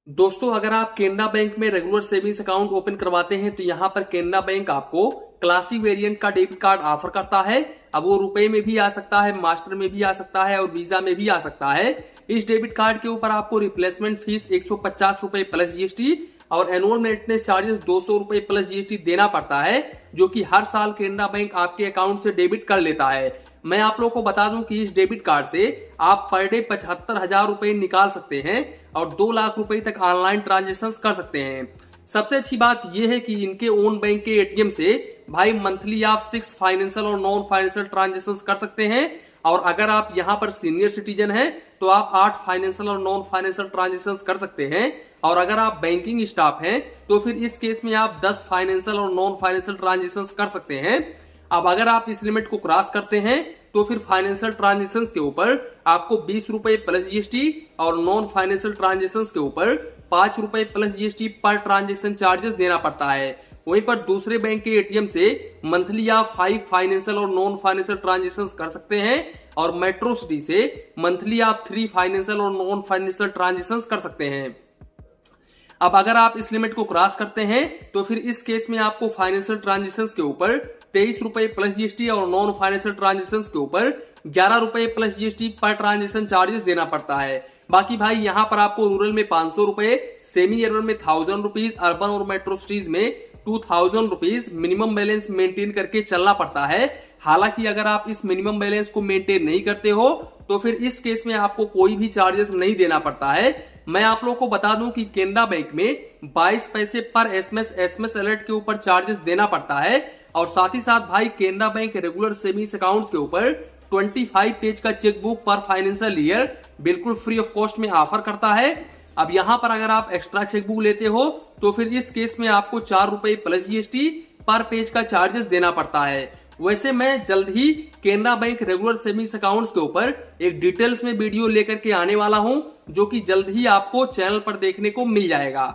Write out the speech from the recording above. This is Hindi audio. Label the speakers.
Speaker 1: दोस्तों, अगर आप केनरा बैंक में रेगुलर सेविंग्स अकाउंट ओपन करवाते हैं तो यहाँ पर केनरा बैंक आपको क्लासिक वेरिएंट का डेबिट कार्ड ऑफर करता है। अब वो रुपए में भी आ सकता है, मास्टर में भी आ सकता है और वीजा में भी आ सकता है। इस डेबिट कार्ड के ऊपर आपको रिप्लेसमेंट फीस 150 रुपए प्लस जीएसटी और एनुअल मेंटेनेंस चार्जेस 200 रुपए प्लस जीएसटी देना पड़ता है, जो कि हर साल केनरा बैंक आपके अकाउंट से डेबिट कर लेता है। मैं आप लोगों को बता दूं कि इस डेबिट कार्ड से आप पर डे 75,000 रुपए निकाल सकते हैं और 2 लाख रुपए तक ऑनलाइन ट्रांजेक्शन कर सकते हैं। सबसे अच्छी बात यह है कि इनके ओन बैंक के एटीएम से भाई मंथली आप 6 फाइनेंशियल और नॉन फाइनेंशियल ट्रांजेक्शन कर सकते हैं। और अगर आप यहाँ पर सीनियर सिटीजन हैं तो आप 8 फाइनेंशियल और नॉन फाइनेंशियल ट्रांजेक्शन कर सकते हैं। और अगर आप बैंकिंग स्टाफ हैं तो फिर इस केस में आप 10 फाइनेंशियल और नॉन फाइनेंशियल ट्रांजेक्शन कर सकते हैं। अब अगर आप इस लिमिट को क्रॉस करते हैं तो फिर फाइनेंशियल ट्रांजेक्शन के ऊपर आपको 20 रुपए प्लस जीएसटी और नॉन फाइनेंशियल ट्रांजेक्शन के ऊपर 5 रुपए plus GST per transaction charges देना पड़ता है। वहीं पर दूसरे बैंक के एटीएम से मंथली आप 5 फाइनेंशियल और नॉन फाइनेंशियल ट्रांजेक्शन कर सकते हैं और मेट्रो सिटी से मंथली आप 3 फाइनेंशियल और नॉन फाइनेंशियल ट्रांजेक्शन कर सकते हैं। अब अगर आप इस लिमिट को क्रॉस करते हैं तो फिर इस केस में आपको फाइनेंशियल ट्रांजेक्शन के ऊपर 23 रुपए प्लस जीएसटी और नॉन फाइनेंशियल ट्रांजेक्शन के ऊपर 11 रुपए plus GST per transaction charges देना पड़ता है। बाकी भाई यहाँ पर आपको रूरल में 500 रुपए, सेमी अर्बन में 1000 रुपीज, अर्बन और मेट्रो सिटीज में 2000 रुपीज मिनिमम बैलेंस मेंटेन करके चलना पड़ता है। हालांकि अगर आप इस मिनिमम बैलेंस को मेंटेन नहीं करते हो तो फिर इस केस में आपको कोई भी चार्जेस नहीं देना पड़ता है। मैं आप लोगों को बता दूं कि केनरा बैंक में 22 पैसे पर एसएमएस अलर्ट के ऊपर चार्जेस देना पड़ता है। और साथ ही साथ भाई Canara bank regular savings accounts के ऊपर 25 पेज का चेकबुक पर फाइनेंशियल ईयर बिल्कुल फ्री ऑफ कॉस्ट में ऑफर करता है। अब यहाँ पर अगर आप एक्स्ट्रा चेकबुक लेते हो तो फिर इस केस में आपको 4 रुपए प्लस जीएसटी पर पेज का चार्जेस देना पड़ता है। वैसे मैं जल्द ही Canara bank regular savings accounts के ऊपर एक डिटेल्स में वीडियो लेकर के आने वाला हूं, जो कि जल्द ही आपको चैनल पर देखने को मिल जाएगा।